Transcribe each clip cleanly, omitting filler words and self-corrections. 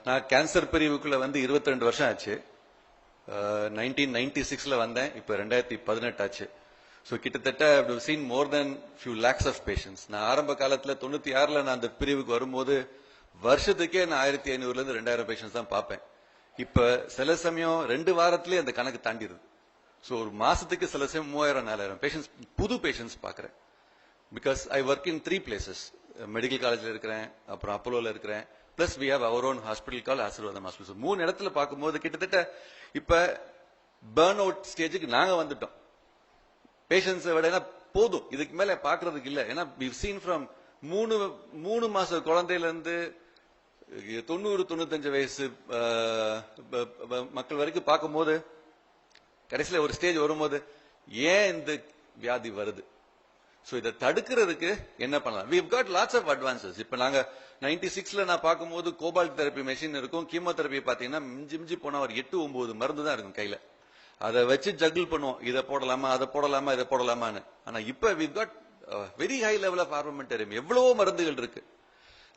நான் கேன்சர் பிரிவுக்குள்ள வந்து 22 வருஷம் ஆச்சு. 1996ல வந்தேன். இப்ப 2018 ஆச்சு. ஸோ கிட்டத்தட்ட seen more than few lakhs of patients. நான் ஆரம்ப காலத்துல 96ல நான் அந்த பிரிவுக்கு வரும்போது வருஷத்துக்கே நான் 1500ல இருந்து 2000 பேஷன்ஸ் தான் பார்ப்பேன். இப்ப சில சமயம் 2 வாரத்திலேயே அந்த கணக்கு தாண்டிடுது. ஸோ ஒரு மாசத்துக்கு சில சமயம் 3000-4000 பேஷன்ஸ் புது பேஷன்ஸ் பாக்குறேன். Because I work in 3 places. Medical காலேஜ்ல இருக்கிறேன், அப்புறம் அப்போலோல இருக்கிறேன், plus we have our own hospital call Aseervatham hospital. 3 இடத்துல பார்க்கும்போது கிட்டத்தட்ட இப்ப பர்ன் அவுட் ஸ்டேஜுக்கு நாங்க வந்துட்டோம். பேஷன்ஸை விட போதும், இதுக்கு மேல பாக்குறதுக்கு இல்ல. ஏன்னா we've seen from 3 மாச குழந்தையில இருந்து 90-95 வயசு மக்கள் வரைக்கும் பார்க்கும்போது கடைசியில ஒரு ஸ்டேஜ் வரும்போது ஏன் இந்த வியாதி வருது, சோ இதை தடுக்கிறதுக்கு என்ன பண்ணலாம்? we've got lots of advances. இப்ப நாங்க 96ல நான் பார்க்கும்போது கோபால்ட் தெரப்பி மெஷின் இருக்கும். கீமோதெரப்பி பாத்தீங்கன்னா மிஞ்சி போனா ஒரு 8-9 மருந்து தான் இருக்கும் கையில. அதை வச்சு ஜகிள் பண்ணுவோம், இதை போடலாமா அதை போடலாமா இதை போடலாமான்னு. ஆனா இப்ப we've got very high level of armamentarium. எவ்வளவோ மருந்துகள் இருக்கு.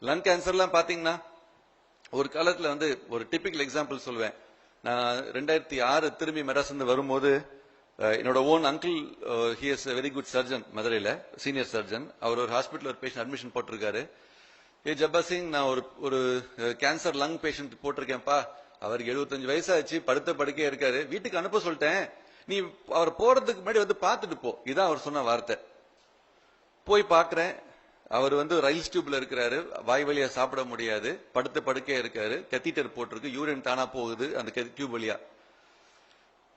லங் கேன்சர் எல்லாம் பாத்தீங்கன்னா ஒரு காலத்துல வந்து ஒரு டிபிக்கல் எக்ஸாம்பிள் சொல்வேன். நான் 2006 திரும்பி மெட்ராஸ் இருந்து வரும்போது என்னோட own uncle, he is very good surgeon, மதுரையில சீனியர் சர்ஜன். அவர் ஒரு ஹாஸ்பிட்டல் ஒரு பேஷண்ட் அட்மிஷன் போட்டிருக்காரு. ஜப்பா சிங், நான் ஒரு கேன்சர் லங் பேஷண்ட் போட்டிருக்கேன்ப்பா, அவருக்கு 75 வயசாச்சு, படுத்த படுக்கையா இருக்காரு, வீட்டுக்கு அனுப்ப சொல்லிட்டேன், நீ அவர் போறதுக்கு முன்னாடி வந்து பாத்துட்டு போ. இதான் அவர் சொன்ன வார்த்தை. போய் பாக்குறேன், அவர் வந்து ரயில் டியூப்ல இருக்கிறாரு, வாய் வழியா சாப்பிட முடியாது, படுத்த படுக்கையா இருக்காரு, கத்தீட்டர் போட்டிருக்கு, யூரின் தானா போகுது அந்த டியூப் வழியா.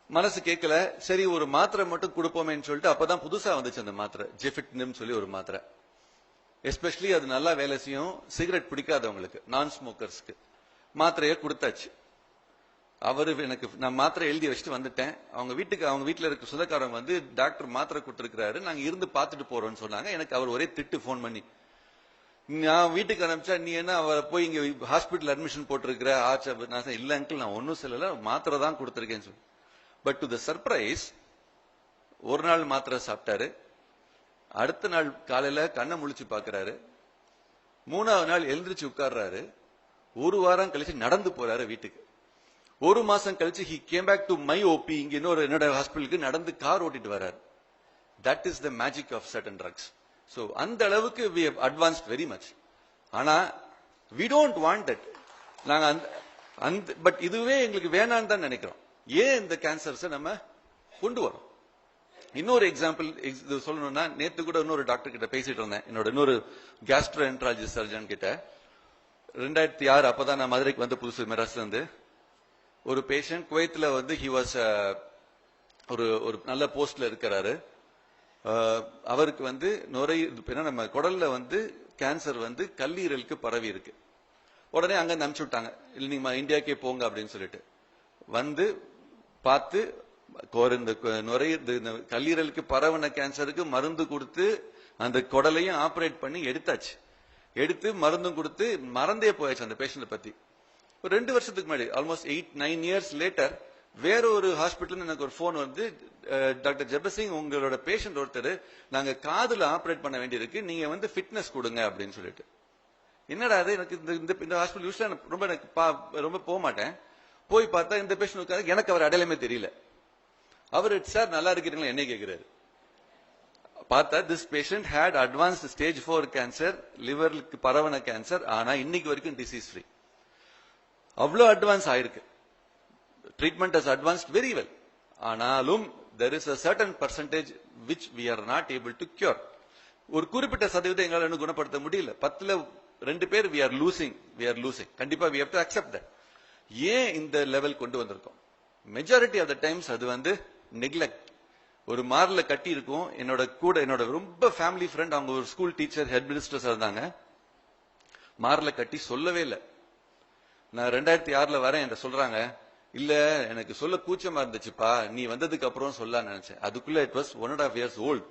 மனசு கேட்கல, சரி ஒரு மாத்திரை மட்டும் கொடுப்போமேன்னு சொல்லிட்டு அப்பதான் புதுசா வந்துச்சு அந்த மாத்திரை, ஜெஃபிட்னிம் சொல்லி ஒரு மாத்திரை. எஸ்பெஷலி அது நல்லா வேலை செய்யும் சிகரெட் பிடிக்காதவங்களுக்கு, நான் ஸ்மோக்கர்ஸ்க்கு. மாத்திரைய கொடுத்தாச்சு. அவரு எனக்கு நான் மாத்திரை எழுதி வச்சுட்டு வந்துட்டேன். அவங்க வீட்டுல இருக்க சொந்தக்காரங்க வந்து டாக்டர் மாத்திரை கொடுத்திருக்கிறாரு, நாங்க இருந்து பாத்துட்டு போறோம்னு சொன்னாங்க. எனக்கு அவர் ஒரே திட்டு போன் பண்ணி, நான் வீட்டுக்கு அனுப்பிச்சா நீ என்ன அவரை போய் இங்க ஹாஸ்பிட்டல் அட்மிஷன் போட்டிருக்கிற ஆச்சா? நான் இல்ல அங்கிள், நான் ஒன்னும் சொல்லல, மாத்திரை தான் கொடுத்திருக்கேன்னு சொல்லி. பட் டு த சர்ப்ரைஸ், ஒரு நாள் மாத்திரை சாப்பிட்டாரு, அடுத்த நாள் காலையில கண்ணை முழிச்சு பாக்குறாரு, 3வது நாள் எழுந்திரிச்சு உட்கார்றாரு, ஒரு வாரம் கழிச்சு நடந்து போறாரு வீட்டுக்கு. ஒரு மாசம் கழிச்சு he came back to my OP, இங்க என்னோட ஹாஸ்பிட்டலுக்கு நடந்து கார் ஓட்டிட்டு வர்றாரு. That is the magic of certain drugs. So அந்த அளவுக்கு we have advanced very much. ஆனா we don't want that. நாங்க பட் இதுவே எங்களுக்கு வேணான்னு தான் நினைக்கிறோம். ஏன் இந்த கேன்சர்ஸ் நம்ம கொண்டு வரோம்? இன்னொரு எக்ஸாம்பிள் சொல்லணும்னா, நேத்து கூட இன்னொரு டாக்டர் கிட்ட பேசிட்டு இருந்தேன், என்னோட இன்னொரு கேஸ்ட்ரோஎன்ட்ராலஜி சர்ஜன் கிட்ட. 2006 அப்பதான் நான் மதுரைக்கு வந்து புதுசு மெட்ராஸ்ல இருந்து. ஒரு பேஷண்ட் குவைத்துல வந்து ஹி வாஸ் ஒரு நல்ல போஸ்ட்ல இருக்கிறாரு. அவருக்கு வந்து நம்ம குடல்ல வந்து கேன்சர் வந்து கல்லீரலுக்கு பரவி இருக்கு. உடனே அங்க அனுப்பிச்சு விட்டாங்க, இல்ல நீங்க இந்தியாக்கே போங்க அப்படின்னு சொல்லிட்டு. வந்து பார்த்து கல்லீரலுக்கு பரவன கேன்சருக்கு மருந்து கொடுத்து அந்த குடலையும் ஆபரேட் பண்ணி எடுத்தாச்சு. எடுத்து மருந்தும் கொடுத்து மறந்தே போயாச்சு அந்த பேஷண்ட் பத்தி. ஒரு 2 வருஷத்துக்கு முன்னாடி, ஆல்மோஸ்ட் 8-9 இயர்ஸ் லேட்டர், வேற ஒரு ஹாஸ்பிட்டல் எனக்கு ஒரு போன் வந்து, டாக்டர் ஜெபசிங் உங்களோட பேஷண்ட் ஒருத்தர் நாங்க காதுல ஆபரேட் பண்ண வேண்டியிருக்கு, நீங்க வந்து ஃபிட்னஸ் கொடுங்க அப்படின்னு சொல்லிட்டு. என்னடா அது, எனக்கு இந்த ஹாஸ்பிட்டல் யூஸ்ல ரொம்ப போக மாட்டேன். போய் பார்த்தா இந்த பேஷண்ட் எனக்கு அவர் அடையாளமே தெரியல. அவர் சார் நல்லா இருக்கிறீங்களா என்ன கேட்கிறாரு. பார்த்தா this patient had advanced stage 4 cancer, லிவருக்கு பரவன கேன்சர். ஆனா இன்னைக்கு வரைக்கும் டிசீஸ் ஃப்ரீ. அவ்வளவு அட்வான்ஸ் ஆயிருக்கு. Treatment has advanced very well. ஆனாலும் there is a certain percentage which we are not able to cure. ஒரு குறிப்பிட்ட சதவீதம் எங்களால இன்னும் குணப்படுத்த முடியல. 10ல 2 பேர் we are losing. கண்டிப்பா we have to accept that. ஏன் இந்த லெவல் கொண்டு வந்திருக்கோம்? மெஜாரிட்டி ஆஃப் த டைம்ஸ் அது வந்து நெக்லெக்ட். ஒரு மார்ல கட்டி இருக்கும். என்னோட ரொம்ப ஃபேமிலி ஃப்ரெண்ட், அவங்க ஒரு ஸ்கூல் டீச்சர், ஹெட் மினிஸ்டர்ஸ் இருந்தாங்க. மார்ல கட்டி சொல்லவே இல்லை. நான் 2006ல வரேன் என்று சொல்றாங்க, இல்ல எனக்கு சொல்ல கூச்சமா இருந்துச்சுப்பா, நீ வந்ததுக்கு அப்புறம் சொல்ல நினைச்சேன். அதுக்குள்ள இட் வாஸ் 1.5 years old,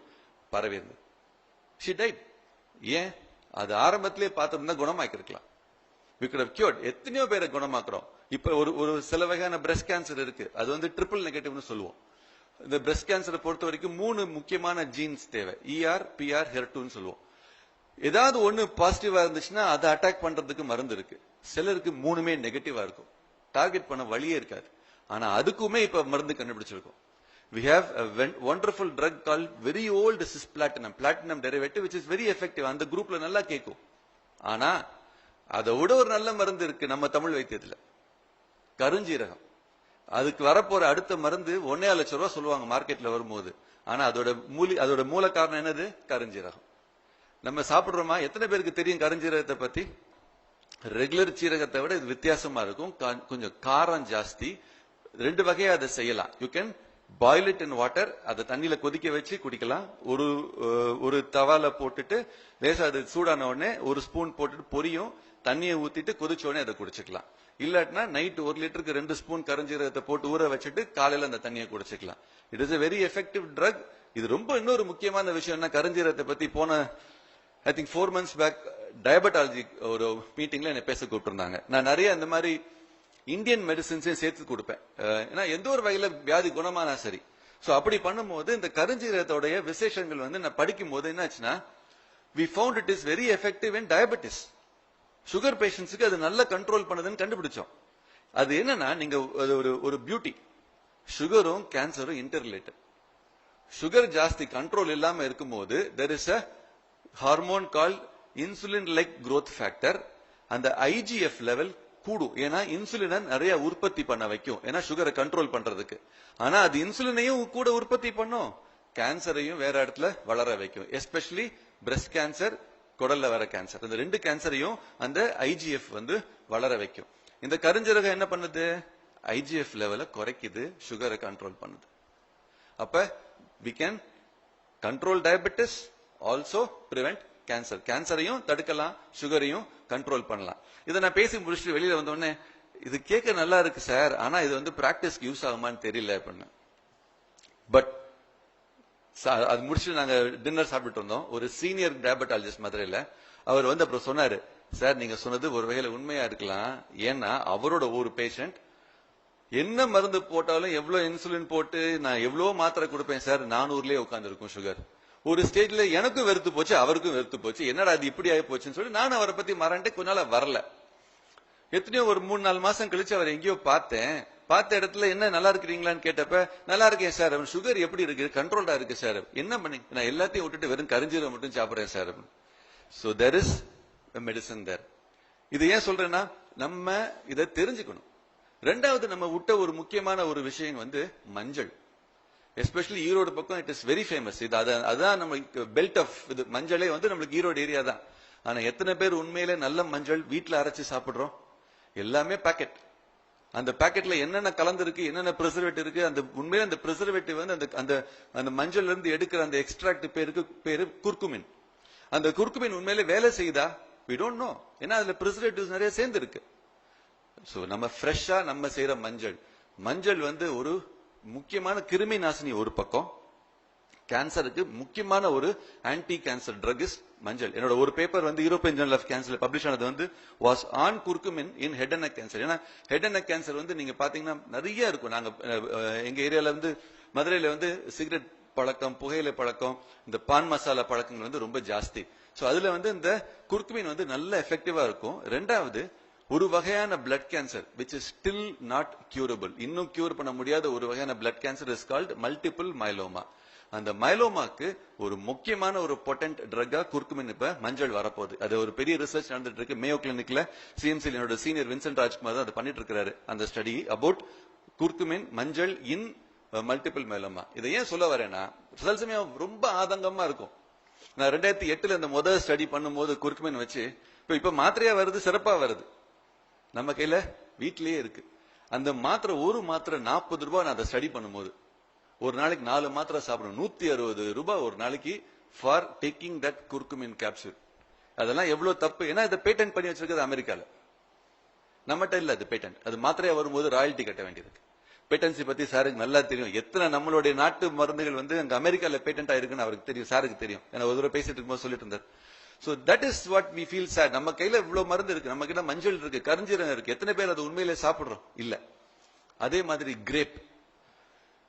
பரவி இருந்தது. She died. ஏன்? அது ஆரம்பத்திலே பார்த்திருந்தா குணமாக்கிருக்கலாம். We could have cured. எத்தனையோ பேரை குணமாக்குறோம். இப்ப ஒரு சில வகையான பிரஸ்ட் கேன்சர் இருக்கு, அது வந்து ட்ரிபிள் நெகட்டிவ்னு சொல்லுவோம். இந்த பிரஸ்ட் கேன்சரை பொறுத்த வரைக்கும் 3 முக்கியமான ஜீன்ஸ் தேவை, ER, PR, HER2 சொல்லுவோம். ஏதாவது ஒண்ணு பாசிட்டிவா இருந்துச்சுன்னா அதை அட்டாக் பண்றதுக்கு மருந்து இருக்கு. சிலருக்கு மூணுமே நெகட்டிவா இருக்கும், டார்கெட் பண்ண வழியே இருக்காது. ஆனா அதுக்குமே இப்ப மருந்து கண்டுபிடிச்சிருக்கோம். We have a wonderful drug called very old platinum derivative which is very effective. அந்த குரூப்ல நல்லா கேட்கும். ஆனா அதை விட ஒரு நல்ல மருந்து இருக்கு நம்ம தமிழ் வைத்தியத்துல, கருஞ்சீரகம். அதுக்கு வரப்போற அடுத்த மருந்து 1.5 லட்சம் ரூபாய் சொல்லுவாங்க மார்க்கெட்ல வரும்போது. ஆனா அதோட மூல காரணம் என்னது? கருஞ்சீரகம். நம்ம சாப்பிடுறோமா? எத்தனை பேருக்கு தெரியும் கருஞ்சீரகத்தை பத்தி? ரெகுலர் சீரகத்தை விட இது வித்தியாசமா இருக்கும், கொஞ்சம் காரம் ஜாஸ்தி. 2 வகையா அதை செய்யலாம். You can boil it in water, அதை தண்ணியில கொதிக்க வச்சு குடிக்கலாம். ஒரு தவால போட்டுட்டு லேசா அது சூடான உடனே 1 ஸ்பூன் போட்டுட்டு பொரியும், தண்ணியை ஊத்திட்டு கொதிச்ச உடனே அதை குடிச்சுக்கலாம். இல்லாட்டினா நைட் 1 லிட்டருக்கு 2 ஸ்பூன் கருஞ்சீரகத்தை போட்டு ஊற வச்சுட்டு காலையில அந்த தண்ணியை குடிச்சுக்கலாம். It is a very effective drug. இது ரொம்ப இன்னொரு முக்கியமான விஷயம் என்ன, கருஞ்சீரகத்தை பத்தி போன ஐ திங்க் 4 months பேக் டயபெட்டாலஜி ஒரு மீட்டிங்ல என்ன பேச கூப்பிட்டுருந்தாங்க. நான் நிறைய இந்த மாதிரி இந்தியன் மெடிசின்ஸையும் சேர்த்து கொடுப்பேன். ஏன்னா எந்த ஒரு வகையில வியாதி குணமானா சரி. சோ அப்படி பண்ணும்போது இந்த கருஞ்சீரகத்தோடைய விசேஷங்கள் நான் படிக்கும் போது என்னாச்சுன்னா, we found it is very effective in diabetes. Sugar பேஷண்ட்ஸுக்கு அது நல்ல கண்ட்ரோல் பண்ணுதுன்னு கண்டுபிடிச்சோம். அது என்னன்னா, நீங்க ஒரு பியூட்டி, சுகரும் கேன்சரும் இன்டர் ரிலேட்டட். சுகர் ஜாஸ்தி கண்ட்ரோல் இல்லாம இருக்கும்போது there is a hormone called insulin like growth factor. அந்த IGF லெவல் கூடும். ஏன்னா இன்சுலினை நிறைய உற்பத்தி பண்ண வைக்கும், ஏன்னா சுகரை கண்ட்ரோல் பண்றதுக்கு. ஆனா அது இன்சுலினையும் கூட உற்பத்தி பண்ணும், கேன்சரையும் வேற இடத்துல வளர வைக்கும். எஸ்பெஷலி பிரஸ்ட் கேன்சர், குடல்ல வர கேன்சர், இந்த 2 கேன்சரையும் அந்த IGF வளர வைக்கும். இந்த கருஞ்சீரகம் என்ன பண்ணுது? IGF லெவலை குறைக்குது, சுகரை கண்ட்ரோல் பண்ணுது. அப்ப we can control diabetes, also prevent cancer. கேன்சரையும் தடுக்கலாம், சுகரையும் கண்ட்ரோல் பண்ணலாம். இதை நான் பேசி முடிச்சுட்டு வெளியில வந்தோடனே, இது கேட்க நல்லா இருக்கு சார், ஆனா இது பிராக்டிஸ்க்கு யூஸ் ஆகுமான்னு தெரியல அப்படின்னு. பட் அது முடிச்சுட்டு நாங்க டின்னர் சாப்பிட்டு இருந்தோம். ஒரு சீனியர் டயபெட்டாலஜிஸ்ட் மதுரையில, அவர் அப்புறம் சொன்னாரு, சார் நீங்க சொன்னது ஒரு வகையில உண்மையா இருக்கலாம். ஏன்னா அவரோட ஒரு பேஷண்ட் என்ன மருந்து போட்டாலும் எவ்வளவு இன்சுலின் போட்டு நான் எவ்வளவு மாத்திரை கொடுப்பேன் சார், 400லயே உட்கார்ந்து இருக்கும் சுகர். ஒரு ஸ்டேஜ்ல எனக்கும் வெறுத்து போச்சு, அவருக்கும் வெறுத்து போச்சு. என்னடா அது இப்படி ஆகி போச்சுன்னு சொல்லி நானும் அவரை பத்தி மறந்துட்டு கொஞ்ச நாள் வரல. எத்தனையோ ஒரு 3-4 மாசம் கழிச்சு அவர் எங்கேயோ பார்த்தேன். பார்த்த இடத்துல என்ன நல்லா இருக்கிறீங்களான்னு கேட்டப்ப, நல்லா இருக்கேன் சார், சுகர் எப்படி இருக்கு? கண்ட்ரோல்டா இருக்கு சார். என்ன பண்ணி? நான் எல்லாத்தையும் விட்டுட்டு வெறும் கருஞ்சீரகம் மட்டும் சாப்பிடுறேன் sir. So there is medicine there. இது ஏன் சொல்றேன்னா, நம்ம இதை தெரிஞ்சுக்கணும். 2வது நம்ம விட்ட ஒரு முக்கியமான ஒரு விஷயம் மஞ்சள். எஸ்பெஷலி ஈரோடு பக்கம் இட் இஸ் வெரி ஃபேமஸ். இது அதான் நம்ம பெல்ட் ஆஃப் இது. மஞ்சளே நம்மளுக்கு ஈரோடு ஏரியா தான். ஆனா எத்தனை பேர் உண்மையிலே நல்ல மஞ்சள் வீட்டுல அரைச்சு சாப்பிடுறோம்? எல்லாமே பாக்கெட். அந்த பாக்கெட்ல என்னென்ன கலந்துருக்கு, என்னென்ன ப்ரிசர்வேட்டிவ் இருக்கு, அந்த உண்மையில அந்த ப்ரிசர்வேட்டிவ் அந்த மஞ்சள்ல இருந்து எடுக்கிற அந்த எக்ஸ்ட்ராக்ட் பேரு குர்குமின். அந்த குர்குமின் உண்மையிலே வேலை செய்தா we don't know. ஏன்னா அதுல ப்ரிசர்வேட்டிவ்ஸ் நிறைய சேர்ந்து இருக்கு. சோ நம்ம ஃப்ரெஷ்ஷா நம்ம செய்யற மஞ்சள் ஒரு முக்கியமான கிருமி நாசினி. ஒரு பக்கம் கேன்சருக்கு முக்கியமான ஒரு ஆன்டி கேன்சர் ட்ரக் இஸ் மஞ்சள். என்னோட ஒரு பேப்பர் யூரோப்பியன் ஜர்னல் ஆஃப் கேன்சர்ல பப்ளிஷ் ஆனது was on curcumin in head and neck cancer. ஏன்னா ஹெட் அண்ட் நெக் கேன்சர் நீங்க பாத்தீங்கன்னா நிறைய இருக்கும். நாங்க எங்க ஏரியால மதுரையில சிகரெட் பழக்கம், புகையிலை பழக்கம், இந்த பான் மசாலா பழக்கங்கள் ரொம்ப ஜாஸ்தி. சோ அதுல இந்த குர்குமின் நல்ல எஃபெக்டிவா இருக்கும். 2வது ஒரு வகையான blood cancer which is still not curable. இன்னும் கியூர் பண்ண முடியாத ஒரு வகையான blood cancer is called multiple myeloma. அந்த மைலோமாக்கு ஒரு முக்கியமான ஒரு பொட்டன்ட் ட்ரக்கா குர்குமின் இப்ப மஞ்சள் வரப்போகுது. அது ஒரு பெரிய ரிசர்ச் நடந்துட்டு இருக்கு. மேயோ கிளினிக்ல சிஎம்சி என்னோட சீனியர் வின்சென்ட் ராஜ்குமார் அதை பண்ணிட்டு இருக்காரு. அந்த ஸ்டடி அபவுட் குர்குமின் மஞ்சள் இன் மல்டிபிள் மைலோமா. இதை ஏன் சொல்ல வரேன்னா, சில சமயம் ரொம்ப ஆதங்கமா இருக்கும். நான் 2008 இந்த முதல் ஸ்டடி பண்ணும்போது குர்குமின் வச்சு இப்ப மாத்திரையா வருது, சிறப்பா வருது, நம்ம கையில வீட்லயே இருக்கு. அந்த மாத்திரை ஒரு மாத்திரை 40 ரூபாய். நான் அதை ஸ்டடி பண்ணும்போது ஒரு நாளைக்கு 4 மாத்திரை சாப்பிடணும். 160 ரூபாய் ஒரு நாளைக்கு for taking that curcumin capsule. அதெல்லாம் எவ்வளவு தப்பு. ஏன்னா இதை பேட்டன்ட் பண்ணி வச்சிருக்கிறது அமெரிக்கால, நம்மகிட்ட இல்ல அது பேட்டன்ட். அது மாத்திரையா வரும்போது ராயல்டி கட்ட வேண்டியிருக்கு. பேட்டன்சி பத்தி சாருக்கு நல்லா தெரியும். எத்தனை நம்மளுடைய நாட்டு மருந்துகள் அங்க அமெரிக்கால பேட்டன்ட் ஆயிருக்குன்னு அவருக்கு தெரியும், சாருக்கு தெரியும். ஏன்னா ஒரு தடவை பேசிட்டு இருக்கும்போது சொல்லிட்டு இருந்தார். So that is what we feel sad. நம்ம கையில இவ்வளவு மருந்து இருக்கு, நம்ம கிட்ட மஞ்சள் இருக்கு, கருஞ்சீரகம் இருக்கு. எத்தனை பேர் அது உண்மையிலே சாப்பிடுறோம்? இல்ல. அதே மாதிரி கிரேப்.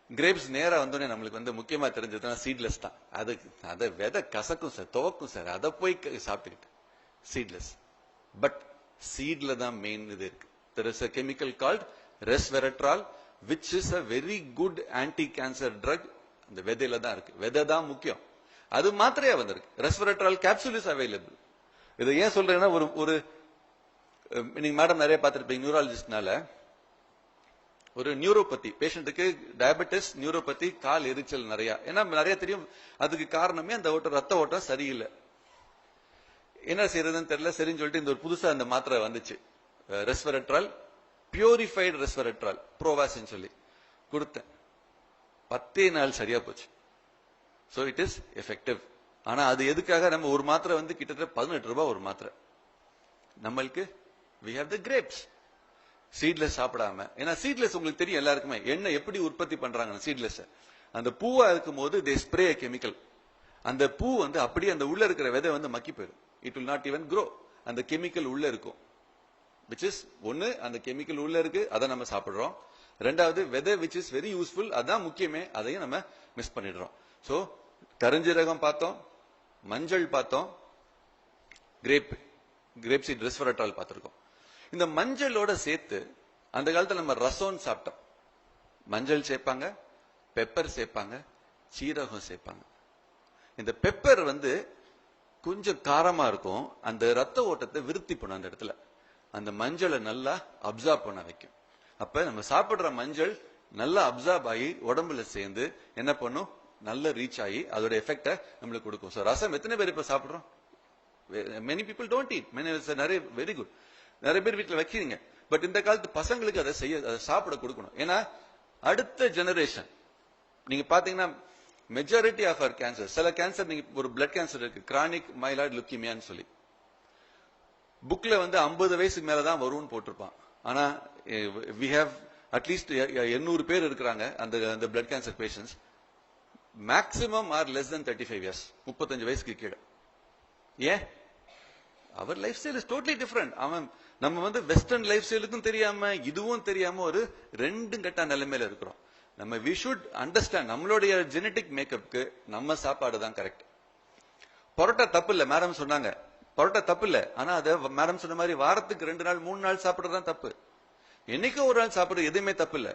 கிரேப்ஸ் நேரா வந்தோடனே நம்மளுக்கு வந்து முக்கியமா தெரிஞ்சதுன்னா சீட்லெஸ் தான். அதை விதை கசக்கும் சார், துவக்கும் சார், அதை போய் சாப்பிட்டுக்கிட்டு சீட்லெஸ். பட் சீட்ல தான் மெயின் இது இருக்கு. There is a chemical called resveratrol which is a very good anti-cancer drug. அந்த விதையில தான் இருக்கு. விதை தான் முக்கியம். அது மாத்திரையா வந்திருக்கு. ரெஸ்வெரட்ரால் கேப்சூல் இஸ் அவைலபிள். இதை ஏன் சொல்றேன்னா ஒரு நீங்க மேடம் நிறைய பார்த்திருப்பீங்க நியூராலஜிஸ்ட்னால. ஒரு நியூரோபதி பேஷண்ட்டுக்கு டயபெட்டிஸ், நியூரோபதி, கால் எரிச்சல் நிறைய. ஏன்னா நிறைய தெரியும் அதுக்கு காரணமே அந்த ரத்த ஓட்டம் சரியில்லை. என்ன செய்யறதுன்னு தெரியல. சரின்னு சொல்லிட்டு இந்த ஒரு புதுசா அந்த மாத்திரை வந்துச்சு, ரெஸ்வெரட்ரால், பியூரிஃபைடு ரெஸ்வெரட்ரால், ப்ரோவாஸ்ன்னு சொல்லி கொடுத்தேன். 10 நாள் சரியா போச்சு. So it is effective. ஆனா அது எதுக்காக? நம்ம ஒரு மாத்திரை வந்து கிட்டத்தட்ட 18 ரூபாய் ஒரு மாத்திரை. நம்மளுக்கு we have the grapes. Seedless சாப்பிடாம. ஏன்னா சீட்லெஸ் உங்களுக்கு தெரியும் எல்லாருக்குமே எண்ணெய் எப்படி உற்பத்தி பண்றாங்க. சீட்லெஸ் அந்த பூவா இருக்கும் போது they spray a chemical. அந்த பூ வந்து அப்படியே அந்த உள்ள இருக்கிற விதை வந்து மக்கி போயிடும். It will not even grow. அந்த கெமிக்கல் உள்ள இருக்கும். which is ஒன்னு அந்த கெமிக்கல் உள்ள இருக்கு, அதை நம்ம சாப்பிடுறோம். ரெண்டாவது விதை which is very useful, அதான் முக்கியமே, அதையும் நம்ம மிஸ் பண்ணிடுறோம். சோ கருஞ்சீரகம் பார்த்தோம், மஞ்சள் பார்த்தோம், கிரேப் சீட் ரெஸ்வெரட்ரால் பார்த்திருக்கோம். இந்த மஞ்சளோட சேர்த்து அந்த காலத்துல நம்ம ரசம் சாப்பிட்டோம். மஞ்சள் சேர்ப்பாங்க, பெப்பர் சேர்ப்பாங்க, சீரகம் சேர்ப்பாங்க. இந்த பெப்பர் வந்து கொஞ்சம் காரமா இருக்கும், அந்த ரத்த ஓட்டத்தை விருத்தி பண்ணும். அந்த இடத்துல அந்த மஞ்சளை நல்லா அப்சார்ப் பண்ண வைக்கும். அப்ப நம்ம சாப்பிடுற மஞ்சள் நல்லா அப்சார்ப் ஆகி உடம்புல சேர்ந்து என்ன பண்ணும், நல்ல ரீச் ஆகி அதோட எஃபெக்ட நம்மளுக்கு கொடுக்கும். சோ ரசம் எத்தனை பேர் இப்ப சாப்பிடுறோம்? many people don't eat. நிறைய வெரி குட், நிறைய பேர் வீட்டுல வைக்கிறீங்க. பட் இந்த காலத்து பசங்களுக்கு அதை சாப்பிட கொடுக்கணும். ஏன்னா அடுத்த ஜெனரேஷன் நீங்க பாத்தீங்கன்னா மெஜாரிட்டி ஆஃப் அவர் கேன்சர், சில கேன்சர் நீங்க ஒரு பிளட் கேன்சர் இருக்கு, கிரானிக் மைலாய்டு லுக்கீமியான்னு சொல்லி புக்ல வந்து 50 வயசுக்கு மேலதான் வரும்னு போட்டிருப்பான். ஆனா we have அட்லீஸ்ட் 800 பேர் இருக்கிறாங்க அந்த blood cancer patients. Maximum are less than 35 years, 35 வயசுக்கு கீழே. ஏன்? அவர் lifestyle is totally different. அவன் நம்ம வந்து வெஸ்டர்ன் லைஃப் ஸ்டைலுக்கும் தெரியாம இதுவும் தெரியாம ஒரு ரெண்டும் கட்ட நிலைமையில இருக்கிறோம். நம்ம வி ஷுட் அண்டர்ஸ்டாண்ட் நம்மளுடைய ஜெனட்டிக் மேக்கப்க்கு நம்ம சாப்பாடு தான் கரெக்ட். பரோட்டா தப்பு இல்ல, மேடம் சொன்னாங்க பரோட்டா தப்பு இல்ல. ஆனா அதை மேடம் சொன்ன மாதிரி வாரத்துக்கு 2 நாள் 3 நாள் சாப்பிடுறதுதான் தப்பு. என்னைக்கோ ஒரு நாள் சாப்பிடுறது எதுவுமே தப்பு இல்ல.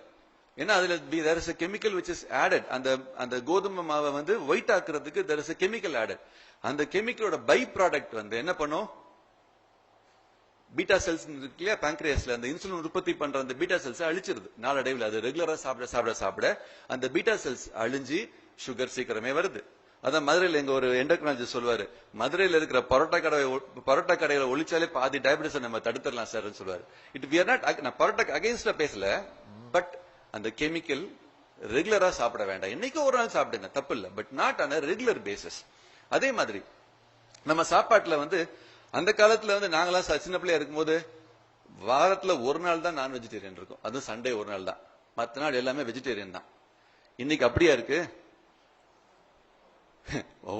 ஏன்னா அதுல there is a chemical which is added. அந்த கோதுமை மாவை வந்து white ஆக்குறதுக்கு there is a chemical added. அந்த கெமிக்கலோட பை ப்ராடக்ட் வந்து என்ன பண்ணும், பீட்டா செல்ஸ் இருக்கு இல்லையா பான்கிரியாஸ்ல, அந்த இன்சுலின் உற்பத்தி பண்ற அந்த பீட்டா செல்ஸ் அழிச்சிருது. நாளடைவில் அது ரெகுலரா சாப்பிட அந்த பீட்டா செல்ஸ் அழிஞ்சு சுகர் சீக்கிரமே வருது. அதான் மதுரையில் எங்க ஒரு எண்டோக்ரைனாலஜிஸ்ட் சொல்லுவாரு, மதுரையில் இருக்கிற பரோட்டா கடையில ஒழிச்சாலே பாதி டயபிட்டிஸ் நம்ம தடுத்துடலாம் சார் சொல்லுவாரு. நான் பரோட்டா அகைன்ஸ்டா பேசல, பட் அந்த கெமிக்கல் ரெகுலரா சாப்பிட வேண்டாம். என்னைக்கு ஒரு நாள் சாப்பிடுங்க தப்பு இல்ல, but not on regular basis. அதே மாதிரி நம்ம சாப்பாட்டுல வந்து அந்த காலத்துல வந்து நாங்களாம் சின்ன பிள்ளையா இருக்கும்போது வாரத்துல ஒரு நாள் தான் நான் வெஜிடேரியன் இருக்கும், அதுவும் சண்டே ஒரு நாள் தான், மற்ற நாள் எல்லாமே வெஜிடேரியன் தான். இன்னைக்கு அப்படியா இருக்கு?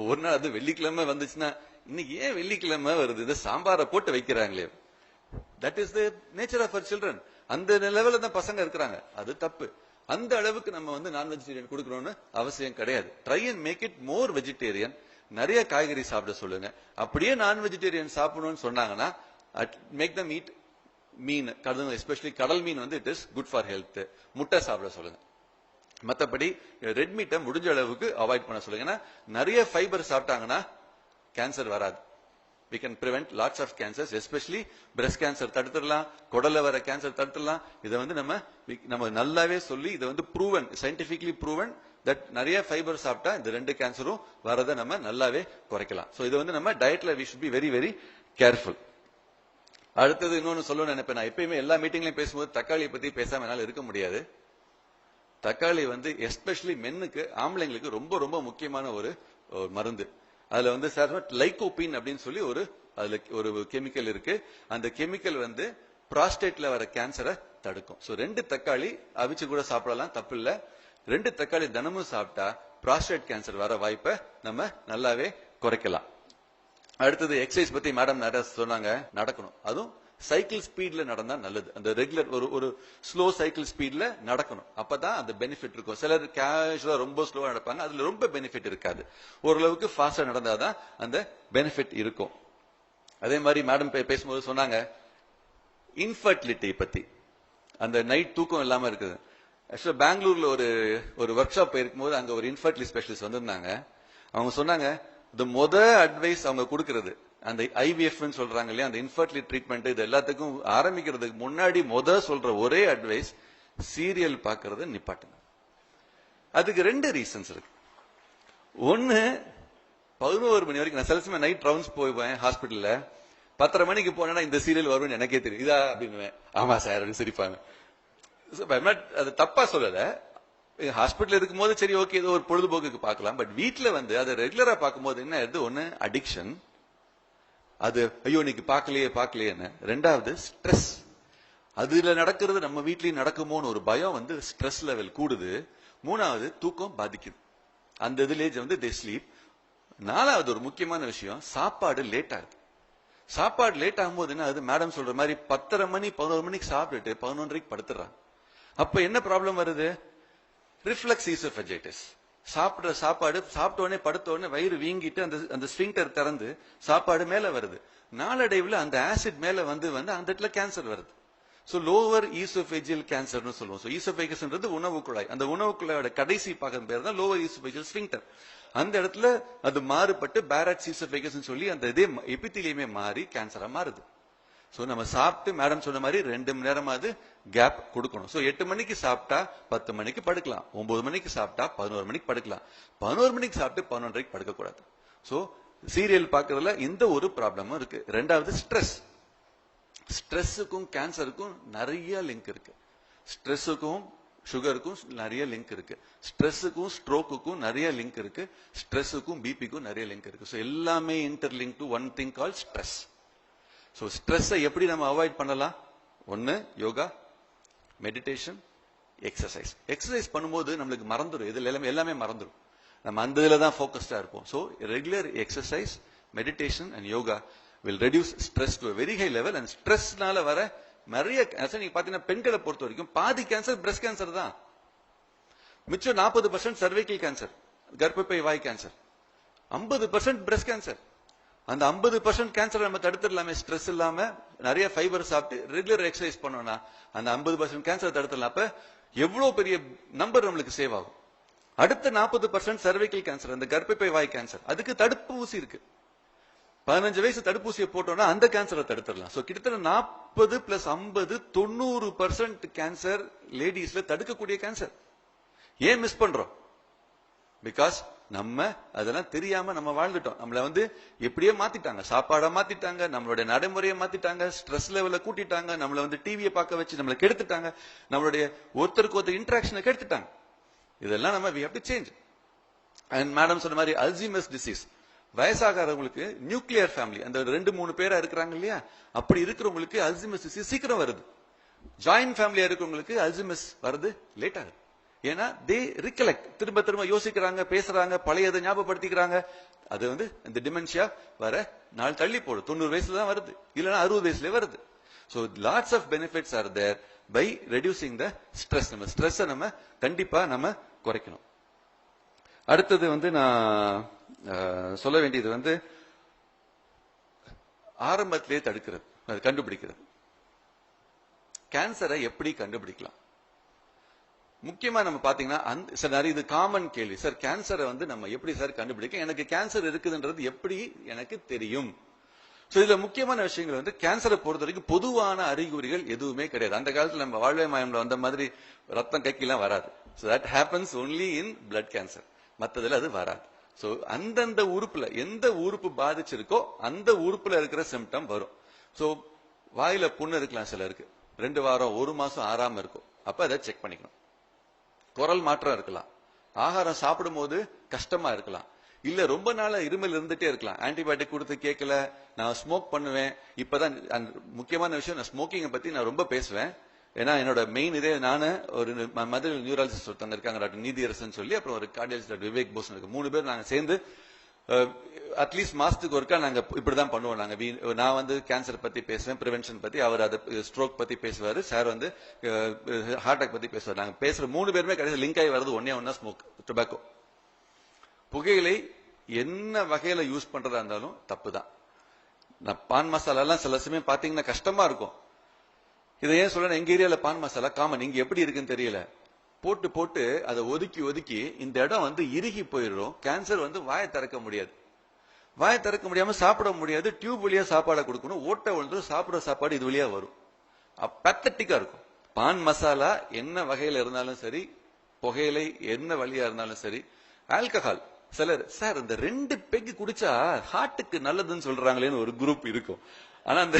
ஒரு நாள் அது வெள்ளிக்கிழமை வந்துச்சுன்னா இன்னைக்கு ஏன் வெள்ளிக்கிழமை வருது, இந்த சாம்பாரை போட்டு வைக்கிறாங்களே. That is the nature of our children. அந்த லெவல்ல தான் பசங்க இருக்கிறாங்க, அது தப்பு. அந்த அளவுக்கு நம்ம வந்து நான் வெஜிடேரியன் கொடுக்கணும்னு அவசியம் கிடையாது. Try and make it more vegetarian. நிறைய காய்கறி சாப்பிட சொல்லுங்க. அப்படியே நான் வெஜிடேரியன் சாப்பிடணும்னு சொன்னாங்கன்னா மேக் தம் ஈட் மீன், எஸ்பெஷலி கடல் மீன் வந்து it is good for health. முட்டை சாப்பிட சொல்லுங்க. மற்றபடி ரெட் மீட்டை முடிஞ்ச அளவுக்கு அவாய்ட் பண்ண சொல்லுங்க. ஏன்னா நிறைய ஃபைபர் சாப்பிட்டாங்கன்னா கேன்சர் வராது. we can prevent lots of cancers, especially breast cancer தடுத்துடலாம், குடல்ல வர கேன்சர் தடுத்துடலாம். இதை வந்து நம்ம நல்லாவே சொல்லி இதை வந்து ப்ரூவன், சயின்டிபிக்லி ப்ரூவன் தட் நிறைய ஃபைபர் சாப்பிட்டா இந்த 2 கேன்சரும் வரதை நம்ம நல்லாவே குறைக்கலாம். சோ இது வந்து நம்ம டயட்ல we should be very very careful. அடுத்தது இன்னொன்னு சொல்லணும்னு நினைப்பேன். நான் எப்பயுமே எல்லா மீட்டிங்லயும் பேசும்போது தக்காளியை பத்தி பேசாம என்னால இருக்க முடியாது. தக்காளி வந்து எஸ்பெஷலி மென்னுக்கு, ஆம்பளைங்களுக்கு ரொம்ப ரொம்ப முக்கியமான ஒரு மருந்து. அதுல வந்து லைகோபின் அப்படின்னு சொல்லி அதுல ஒரு கெமிக்கல் இருக்கு. அந்த கெமிக்கல் வந்து புரோஸ்டேட்ல வர கேன்சரை தடுக்கும். சோ 2 தக்காளி அவிச்சு கூட சாப்பிடலாம், தப்பு இல்ல. 2 தக்காளி தினமும் சாப்பிட்டா புரோஸ்டேட் கேன்சர் வர வாய்ப்பை நம்ம நல்லாவே குறைக்கலாம். அடுத்தது எக்ஸசைஸ் பத்தி மேடம் நிறைய சொன்னாங்க. நடக்கணும், அதுவும் சைக்கிள் ஸ்பீட்ல நடந்தா நல்லது. அந்த ரெகுலர் ஒரு ஸ்லோ சைக்கிள் ஸ்பீட்ல நடக்கணும். அப்பதான் அந்த பெனிஃபிட் இருக்கும். சிலர் கேஷுவலா ரொம்ப ஸ்லோவா நடப்பாங்க, அதுல ரொம்ப பெனிஃபிட் இருக்காது. ஓரளவுக்கு ஃபாஸ்டா நடந்தாதான் அந்த பெனிஃபிட் இருக்கும். அதே மாதிரி மேடம் பேசும்போது சொன்னாங்க இன்ஃபர்டிலிட்டி பத்தி, அந்த நைட் தூக்கம் இல்லாம இருக்குது. ஆக்சுவலா பெங்களூர்ல ஒரு ஒர்க் ஷாப் போயிருக்கும் போது அங்க ஒரு இன்ஃபர்டிலிட்டி ஸ்பெஷலிஸ்ட் வந்திருந்தாங்க. அவங்க சொன்னாங்க இந்த அட்வைஸ் அவங்க கொடுக்கறது அந்த IVF சொல்றாங்க இல்லையா, அந்த இன்ஃபர்டிலிட்டி ட்ரீட்மெண்ட், இது எல்லாத்துக்கும் ஆரம்பிக்கிறதுக்கு முன்னாடி சொல்ற ஒரே அட்வைஸ் சீரியல் பாக்குறத நிப்பாட்டுங்க. அதுக்கு 2 ரீசன்ஸ் இருக்கு. ஒன்னு, 11 மணி வரைக்கும் நான் சில நைட் ரவுண்ட்ஸ் போவேன் ஹாஸ்பிட்டல்ல, 10:30 மணிக்கு போனா இந்த சீரியல் வரும்னு எனக்கே தெரியும். இதா அப்படின்னு, ஆமா சார் அப்படின்னு சிரிப்பாங்க. அது தப்பா சொல்லல, ஹாஸ்பிட்டல் இருக்கும் போது சரி ஓகே ஏதோ ஒரு பொழுதுபோக்குக்கு பார்க்கலாம். பட் வீட்டுல அதை ரெகுலரா பார்க்கும்போது என்ன ஆயிடுது, ஒன்னு அடிக்ஷன், அது ஐயோ இன்னைக்கு பார்க்கலையே. ரெண்டாவது ஸ்ட்ரெஸ், அதுல நடக்கிறது நம்ம வீட்லயும் நடக்குமோன்னு ஒரு பயம் ஸ்ட்ரெஸ் லெவல் கூடுது. மூணாவது தூக்கம் பாதிக்குது, அந்த இதுல தே ஸ்லீப். நாலாவது ஒரு முக்கியமான விஷயம், சாப்பாடு லேட் ஆகுது. சாப்பாடு லேட் ஆகும்போது என்ன ஆகுது, மேடம் சொல்ற மாதிரி 10:30 மணி 11 மணிக்கு சாப்பிட்டுட்டு 11:30 படுத்துறாங்க. அப்ப என்ன ப்ராப்ளம் வருது, ரிஃப்ளக்ஸ் ஈசோஃபேஜைட்டிஸ். சாப்பாடு சாப்பிட்ட உடனே படுத்த உடனே வயிறு வீங்கிட்டு அந்த ஸ்பிங்டர் திறந்து சாப்பாடு மேல வருது. நாளடைவில் அந்த ஆசிட் மேல வந்து அந்த இடத்துல கேன்சர் வருது. சோ லோவர் ஈசோஃபேஜியல் கேன்சர்னு சொல்லுவோம். சோ ஈசோஃபேகஸ்ன்றது உணவு குழாய், அந்த உணவு குழாயோட கடைசி பாகம் பேர் தான் லோவர் ஈசோஃபேஜியல் ஸ்பிங்டர். அந்த இடத்துல அது மாறுபட்டு பேரட்ஸ் ஈசோஃபேகஸ் சொல்லி அந்த இதே எபித்திலியமே மாறி கேன்சரா மாறுது. சோ நம்ம சாப்பிட்டு மேடம் சொன்ன மாதிரி 2 மணி நேரமாவது கேப் கொடுக்கணும். சோ 8 மணிக்கு சாப்பிட்டா 10 மணிக்கு படுக்கலாம், 9 மணிக்கு சாப்பிட்டா 11 மணிக்கு படுக்கலாம், 11 மணிக்கு சாப்பிட்டு 11:30 படுக்க கூடாது. சோ சீரியல் பாக்குறதுல இந்த ஒரு ப்ராப்ளமும் இருக்கு. ரெண்டாவது ஸ்ட்ரெஸ். ஸ்ட்ரெஸ்ஸுக்கும் கேன்சருக்கும் நிறைய லிங்க் இருக்கு. ஸ்ட்ரெஸ்ஸுக்கும் சுகருக்கும் நிறைய லிங்க் இருக்கு. ஸ்ட்ரெஸ்ஸுக்கும் ஸ்ட்ரோக்குக்கும் நிறைய லிங்க் இருக்கு. ஸ்ட்ரெஸ்ஸுக்கும் பிபிக்கும் நிறைய லிங்க் இருக்கு. சோ எல்லாமே interlink to one thing call stress. So ஸ்ட்ரெஸ்ஸை எப்படி நம்ம அவாய்ட் பண்ணலாம்? ஒன்னு யோகா, மெடிடேஷன், எக்ஸசைஸ். எக்ஸசைஸ் பண்ணும்போது நம்மளுக்கு மறந்துடும், இதுல எல்லாமே மறந்துடும், நம்ம அந்த இதுல தான் ஃபோக்கஸ்டா இருப்போம். So regular exercise, meditation and yoga will reduce stress to a very high level. and stressனால வர நிறைய நீங்க பாத்தீங்கன்னா பெண்களை பொறுத்த வரைக்கும் பாதி கேன்சர் பிரஸ்ட் கேன்சர் தான், மிச்சம் 40% சர்வைக்கல் கேன்சர், கர்ப்பப்பை வாய் கேன்சர், 50% பிரஸ்ட் கேன்சர். அந்த 50% கேன்சர் நம்ம தடுத்துடலாமே, ஸ்ட்ரெஸ் இல்லாம நிறைய ஃபைபர் சாப்பிட்டு ரெகுலர் எக்ஸசைஸ் பண்ணோம்னா அந்த 50% கேன்சர் தடுத்துடலாம். அப்ப எவ்வளவு பெரிய நம்பர் நம்மளுக்கு சேவ் ஆகும். அடுத்த 40% சர்வைக்கல் கேன்சர், அந்த கர்ப்பப்பை வாய் கேன்சர், அதுக்கு தடுப்பு ஊசி இருக்கு. 15 வயசு தடுப்பூசியை போட்டோம்னா அந்த கேன்சரை தடுத்துடலாம். சோ கிட்டத்தட்ட 40 + 50 90% கேன்சர் லேடிஸ்ல தடுக்கக்கூடிய கேன்சர். ஏன் மிஸ் பண்றோம்? பிகாஸ் நம்ம அதெல்லாம் தெரியாம நம்ம வாழ்ந்துட்டோம். நம்மள எப்படியே மாத்திட்டாங்க, சாப்பாடை மாத்திட்டாங்க, நம்மளுடைய நடைமுறையை மாத்திட்டாங்க, ஸ்ட்ரெஸ் லெவல கூட்டிட்டாங்க, நம்மள டிவியை பார்க்க வச்சு நம்மளை கெடுத்துட்டாங்க, நம்மளுடைய ஒருத்தருக்கு ஒருத்தர் இன்டராக்ஷனை கெடுத்துட்டாங்க. இதெல்லாம் நம்ம we have to change. and madam சொன்ன மாதிரி அல்சைமர்ஸ் டிசீஸ், வயசாகிறவங்களுக்கு நியூக்ளியர் ஃபேமிலி, அந்த 2-3 பேரா இருக்கிறாங்க இல்லையா, அப்படி இருக்கிறவங்களுக்கு அல்சைமர்ஸ் டிசீஸ் சீக்கிரம் வருது. ஜாயிண்ட் ஃபேமிலியா இருக்கிறவங்களுக்கு அல்சைமர்ஸ் வருது லேட் ஆகுது. ஏன்னா தே ரிகலெக்ட், திரும்ப திரும்ப யோசிக்கிறாங்க, பேசுறாங்க, பழையதை ஞாபகப்படுத்திக்கிறாங்க. அது இந்த டிமென்ஷியா வர நாள் தள்ளி போடும். 90 வயசுல தான் வருது, இல்லைன்னா 60 வயசுல வருது. So lots of benefits are there by reducing the stress. நம்ம ஸ்ட்ரெஸ் நம்ம கண்டிப்பா நம்ம குறைக்கணும். அடுத்தது நான் சொல்ல வேண்டியது ஆரம்பத்திலே தடுக்கிறது, அது கண்டுபிடிக்கிறது. கேன்சரை எப்படி கண்டுபிடிக்கலாம்? முக்கியமா நம்ம பாத்தீங்கன்னா சார் நிறைய இது காமன் கேள்வி, சார் கேன்சரை நம்ம எப்படி சார் கண்டுபிடிக்க, எனக்கு கேன்சர் இருக்குதுன்றது எப்படி எனக்கு தெரியும்? சோ இதுல முக்கியமான விஷயங்கள் கேன்சரை பொறுத்த வரைக்கும் பொதுவான அறிகுறிகள் எதுவுமே கிடையாது. அந்த காலத்துல நம்ம வாழ்வே மாயம்ல வந்த மாதிரி ரத்தம் கைக்கெல்லாம் வராது. So that happens only in blood cancer. மத்ததுல அது வராது. சோ அந்தந்த உறுப்புல எந்த உறுப்பு பாதிச்சிருக்கோ அந்த உறுப்புல இருக்கிற சிம்டம் வரும். சோ வாயில புண்ணு இருக்கலாம், சிலருக்கு 2 வாரம் 1 மாசம் ஆறாம இருக்கும், அப்ப அதை செக் பண்ணிக்கணும். குரல் மாற்றம் இருக்கலாம், ஆகாரம் சாப்பிடும் போது கஷ்டமா இருக்கலாம், இல்ல ரொம்ப நாள இருமல் இருந்துட்டே இருக்கலாம், ஆன்டிபயோட்டிக் கொடுத்து கேட்கல, நான் ஸ்மோக் பண்ணுவேன். இப்பதான் முக்கியமான விஷயம், நான் ஸ்மோக்கிங்கை பத்தி நான் ரொம்ப பேசுவேன். ஏன்னா என்னோட மெயின் இதே, நானு ஒரு மதுரை நியூராலஜிஸ்ட் ஒருத்தங்க இருக்காங்க, டாக்டர் நீதியரசன் சொல்லி, அப்புறம் ஒரு கார்டியாலஜிஸ்ட் டாக்டர் விவேக் போஸ் இருக்கு, 3 பேர் நாங்க சேர்ந்து அட்லீஸ்ட் மாசத்துக்கு ஒருக்கா நாங்க இப்படிதான் பண்ணுவோம். நாங்க நான் வந்து கேன்சர் பத்தி பேசுவேன், பிரிவென்ஷன் பத்தி, அவர் அதை ஸ்ட்ரோக் பத்தி பேசுவாரு, சார் வந்து ஹார்ட் அட்டாக் பத்தி பேசுவார். நாங்க பேசுற 3 பேருமே கடைசி லிங்க் ஆகி வருது ஒன்னா ஸ்மோக், டொபாக்கோ. புகையிலை என்ன வகையில யூஸ் பண்றதா இருந்தாலும் தப்பு தான். நான் பான் மசாலா எல்லாம் சில சமயம் பாத்தீங்கன்னா கஷ்டமா இருக்கும். இதை ஏன் சொல்றேன், எங்க ஏரியால பான் மசாலா காமன், இங்க எப்படி இருக்குன்னு தெரியல. போட்டு போட்டு அதை ஒதுக்கி ஒதுக்கி இந்த இடம் வந்து இறுகி போயிடும். கேன்சர் வந்து வாயை திறக்க முடியாது, வாயை திறக்க முடியாம சாப்பிட முடியாது. டியூப் வழியா சாப்பாடை கொடுக்கணும், ஓட்டை விழுந்துரும், சாப்பிடுற சாப்பாடு இது வழியா வரும். பேத்தட்டிக்கா இருக்கும். பான் மசாலா என்ன வகையில இருந்தாலும் சரி, புகையிலை என்ன வழியா இருந்தாலும் சரி, ஆல்கஹால் சிலர் சார் இந்த 2 பெக் குடிச்சா ஹார்ட்டுக்கு நல்லதுன்னு சொல்றாங்களேன்னு ஒரு குரூப் இருக்கும். ஆனா அந்த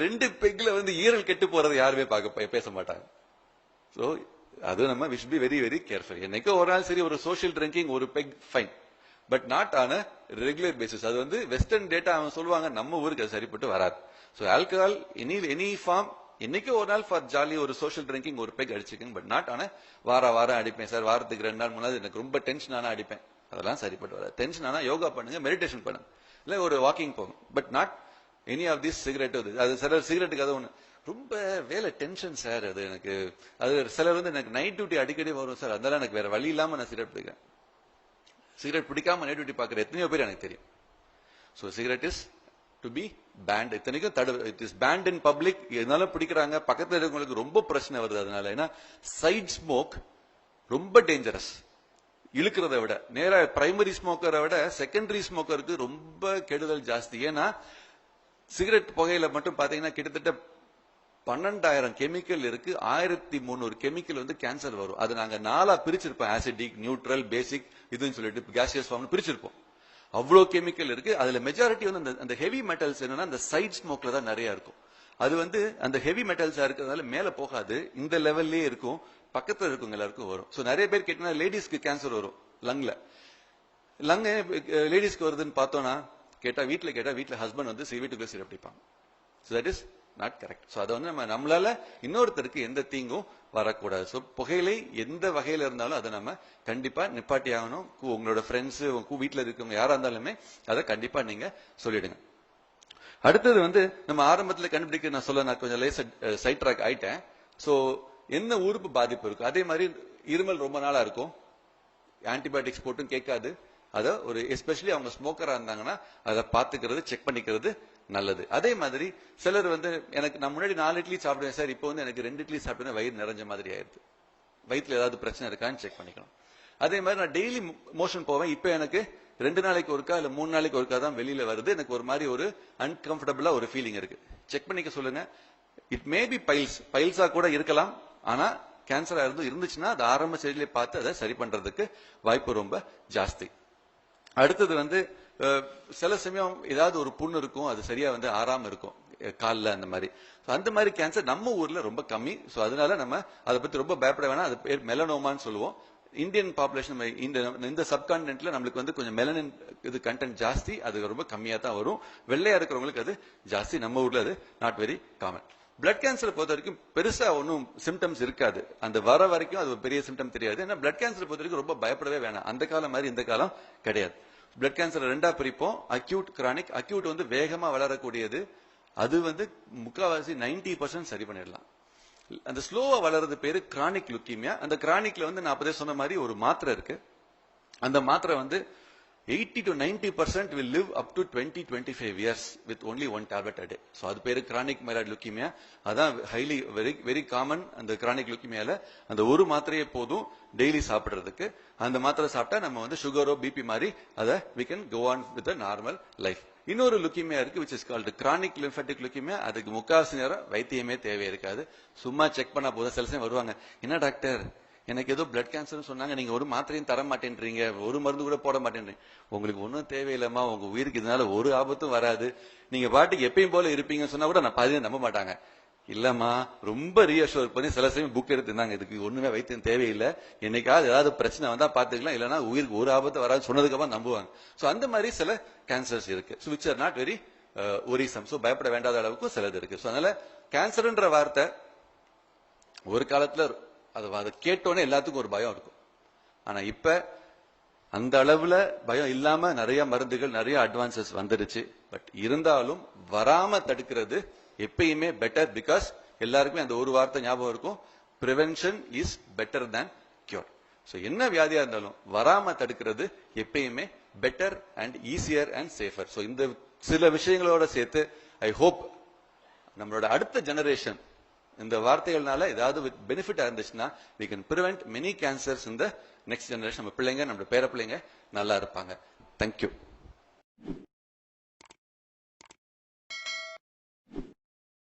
2 பெக்ல வந்து ஈரல் கெட்டு போறது யாருமே பேச மாட்டாங்க. சோ அது நம்ம we should be very very careful. என்னைக்கு ஒரு நாள் சரி ஒரு சோஷியல் ட்ரிங்கிங் ஒரு peg fine, but not on a regular basis. அது வந்து வெஸ்டர்ன் டேட்டா அவன் சொல்லுவாங்க, நம்ம ஊருக்கு அது சரிப்பட்டு வராது. சோ ஆல்கஹால் எனி ஃபார்ம் என்னைக்கு ஒரு நாள் ஃபார் ஜாலி ஒரு சோஷியல் ட்ரிங்கிங் ஒரு பெக் அடிச்சுக்கங்க, பட் நாட் ஆன வாரம் அடிப்பேன் சார், வாரத்துக்கு 2 நாள் 3 நாள் எனக்கு ரொம்ப டென்ஷன் ஆனா அடிப்பேன், அதெல்லாம் சரிப்பட்டு வராது. டென்ஷன் ஆனா யோகா பண்ணுங்க, மெடிடேஷன் பண்ணுங்க, இல்ல ஒரு வாக்கிங் போங்க, but not any of this cigarette. அது சிலர் சிகரெட்டுக்கு அது ஒண்ணு ரொம்ப வேலை டென்ஷன் சார், அது எனக்கு அது சிலர் வந்து எனக்கு நைட் டியூட்டி அடிக்கடி வரும் சார், அதனால எனக்கு வேற வழி இல்லாம நான் சிகரெட் பிடிக்கிறேன். சிகரெட் பிடிக்காம நைட் டியூட்டி பாக்குற எத்தனையோ பேர் எனக்கு தெரியும். So cigarette is to be banned. இத்தனைக்கும் it is banned in public. எதனால பிடிக்கிறாங்க, பக்கத்துல இருக்கவங்களுக்கு ரொம்ப பிரச்சனை வருது அதனால. ஏன்னா சைட் ஸ்மோக் ரொம்ப டேஞ்சரஸ், இழுக்கிறத விட நேரா பிரைமரி ஸ்மோக்கரை விட செகண்டரி ஸ்மோக்கருக்கு ரொம்ப கெடுதல் ஜாஸ்தி. ஏன்னா சிகரெட் புகையில மட்டும் பாத்தீங்கன்னா கிட்டத்தட்ட 12,000 கெமிக்கல் இருக்கு, 1300 கெமிக்கல் வந்து கேன்சர் வரும். அது நாங்க 4ஆ பிரிச்சிருப்போம், ஆசிடிக், நியூட்ரல், பேசிக் இதுன்னு சொல்லிட்டு கேசியஸ் ஃபார்ம் பிரிச்சிருப்போம். அவ்வளவு கெமிக்கல் இருக்கு. அதுல மெஜாரிட்டி வந்து அந்த ஹெவி மெட்டல்ஸ் என்னன்னா அந்த சைட் ஸ்மோக்ல தான் நிறைய இருக்கும். அது வந்து அந்த ஹெவி மெட்டல்ஸா இருக்கிறதுனால மேல போகாது, இந்த லெவல்லே இருக்கும், பக்கத்துல இருக்கவங்க எல்லாருக்கும் வரும். சோ நிறைய பேர் கேட்டா லேடிஸ்க்கு கேன்சர் வரும் லங்ல. லங் லேடிஸ்க்கு வருதுன்னு பார்த்தோம்னா வீட்டுல ஹஸ்பண்ட் வந்து வீட்டுக்குள்ள சிகரெட் பிடிப்பாங்க. So that is not correct. So அதை வந்து நம்மளால இன்னொருத்தருக்கு எந்த தீங்கும் வரக்கூடாது. சோ புகையிலை எந்த வகையில இருந்தாலும் அதை நம்ம கண்டிப்பா நிப்பாட்டி ஆகணும். உங்களோட ஃப்ரெண்ட்ஸ், வீட்டுல இருக்கவங்க யாரா இருந்தாலுமே அதை கண்டிப்பா நீங்க சொல்லிடுங்க. அடுத்தது வந்து நம்ம ஆரம்பத்துல கண்டுபிடிக்க நான் கொஞ்சம் லேசா சைட் ட்ராக் ஆயிட்டேன். சோ என்ன உறுப்பு பாதிப்பு இருக்கும், அதே மாதிரி இருமல் ரொம்ப நாளா இருக்கும், ஆன்டிபயோட்டிக்ஸ் போட்டும் கேட்காது. அத ஒரு எஸ்பெஷலி அவங்க ஸ்மோக்கரா இருந்தாங்கன்னா அதை பாத்துக்கிறது, செக் பண்ணிக்கிறது நல்லது. அதே மாதிரி சிலர் வந்து நான் முன்னாடி 4 இட்லி சாப்பிடுவேன் சார், இப்போ வந்து எனக்கு 2 இட்லி சாப்பிட்டேன் வயிறு நிறைஞ்ச மாதிரி ஆயிடுது, வயிற்றுல ஏதாவது பிரச்சனை இருக்கான்னு செக் பண்ணிக்கணும். அதே மாதிரி நான் டெய்லி மோஷன் போவேன், இப்ப எனக்கு 2 நாளைக்கு ஒருக்கா இல்ல 3 நாளைக்கு ஒருக்கா தான் வெளியில வருது, எனக்கு ஒரு மாதிரி ஒரு அன்கம்ஃபர்டபுளா ஒரு ஃபீலிங் இருக்கு, செக் பண்ணிக்க சொல்லுங்க. இட் மே பி பைல்ஸா கூட இருக்கலாம். ஆனா கேன்சரா இருந்துச்சுன்னா அது ஆரம்ப ஸ்டேஜ்லயே பார்த்து அதை சரி பண்றதுக்கு வாய்ப்பு ரொம்ப ஜாஸ்தி. அடுத்தது வந்து சில சமயம் ஏதாவது ஒரு புண்ணு இருக்கும், அது சரியா வந்து ஆறாம இருக்கும் காலில், அந்த மாதிரி. அந்த மாதிரி கேன்சர் நம்ம ஊர்ல ரொம்ப கம்மி. சோ அதனால நம்ம அதை பத்தி ரொம்ப பயப்பட வேணாம். அது பேர் மெலனோமான்னு சொல்லுவோம். இந்தியன் பாப்புலேஷன் இந்த சப்கான்டினென்ட்ல நம்மளுக்கு வந்து கொஞ்சம் மெலனின் இது கண்டென்ட் ஜாஸ்தி, அது ரொம்ப கம்மியா தான் வரும். வெள்ளையா இருக்கிறவங்களுக்கு அது ஜாஸ்தி, நம்ம ஊர்ல அது not very common. Blood cancer பொறுத்த வரைக்கும் பெருசா ஒன்னும் சிம்டம்ஸ் இருக்காது, அந்த வர வரைக்கும் அது பெரிய சிம்டம் தெரியாது. ஏன்னா பிளட் கேன்சர் பொறுத்த வரைக்கும் ரொம்ப பயப்படவே வேணாம், அந்த காலம் மாதிரி இந்த காலம் கிடையாது. பிளட் கேன்சர் 2ஆ பிரிப்போம், அக்யூட், கிரானிக். அக்யூட் வந்து வேகமா வளரக்கூடியது, அது வந்து முக்காவாசி 90% சரி பண்ணிடலாம். அந்த ஸ்லோவா வளர்றது பேரு கிரானிக் லுக்கீமியா. அந்த கிரானிக்ல வந்து நான் அப்பதே சொன்ன மாதிரி ஒரு மாத்திரை இருக்கு, அந்த மாத்திரை வந்து 80 to 90% will live up to 20-25 years with only 1 tablet a day. So அது பேரு chronic myeloid leukemia. அதான் highly very common. அந்த chronic leukemiaல அந்த ஒரு மாத்திரையே போதும் டெய்லி சாப்பிடுறதுக்கு. அந்த மாத்திரை சாப்பிட்டா நம்ம வந்து சுகரோ பிபி மாதிரி அதை we can go on with a normal life. இன்னொரு லுக்கிமியா இருக்கு which is called chronic lymphatic leukemia. அதுக்கு முக்காவாசி நேரம் வைத்தியமே தேவை இருக்காது, சும்மா செக் பண்ணா போதும். சில சமயம் வருவாங்க, என்ன டாக்டர் எனக்கு ஏதோ பிளட் கேன்சர் சொன்னாங்க, நீங்க ஒரு மாத்திரையும் தர மாட்டேன்றீங்க, ஒரு மருந்து கூட போட மாட்டேன்றீங்க. உங்களுக்கு ஒன்னும் தேவையில்லமா, உங்க உயிருக்கு இதனால ஒரு ஆபத்தும் வராது, நீங்க பாட்டுக்கு எப்பயும் போல இருப்பீங்கன்னு சொன்னா கூட நான் பாதி நம்ப மாட்டாங்க. இல்லம்மா ரொம்ப ரீஅஷூர் பண்ணி சில சமயம் புக் எடுத்துருந்தாங்க, இதுக்கு ஒண்ணுமே வைத்தியம் தேவையில்லை, என்னைக்காவது ஏதாவது பிரச்சனை வந்தா பாத்துக்கலாம், இல்லைன்னா உயிருக்கு ஒரு ஆபத்து வராது சொன்னதுக்கு அப்புறம் நம்புவாங்க. சோ அந்த மாதிரி சில கேன்சர்ஸ் இருக்கு, which are not very worrisome. So பயப்பட வேண்டாத அளவுக்கு சிலது இருக்கு. சோ அதனால கேன்சர்ன்ற வார்த்தை ஒரு காலத்துல அதை கேட்டோன்னே எல்லாத்துக்கும் ஒரு பயம் இருக்கும். ஆனா இப்ப அந்த அளவுல பயம் இல்லாம நிறைய மருந்துகள் நிறைய அட்வான்சஸ் வந்துருச்சு. பட் இருந்தாலும் வராம தடுக்கிறது எப்பயுமே பெட்டர். பிகாஸ் எல்லாருக்குமே அந்த ஒரு வார்த்தை ஞாபகம் இருக்கும், prevention is better than cure. So என்ன வியாதியா இருந்தாலும் வராம தடுக்கிறது எப்பயுமே better and easier and safer. So இந்த சில விஷயங்களோட சேர்த்து ஐ ஹோப் நம்மளோட அடுத்த ஜெனரேஷன் இந்த வார்த்தைகள்னால ஏதாவது பெனிஃபிட் இருந்துச்சுன்னா we can prevent many cancers in the next generation. நம்ம பிள்ளைங்க நம்ம பேர பிள்ளைங்க நல்லா இருப்பாங்க. தேங்க்யூ.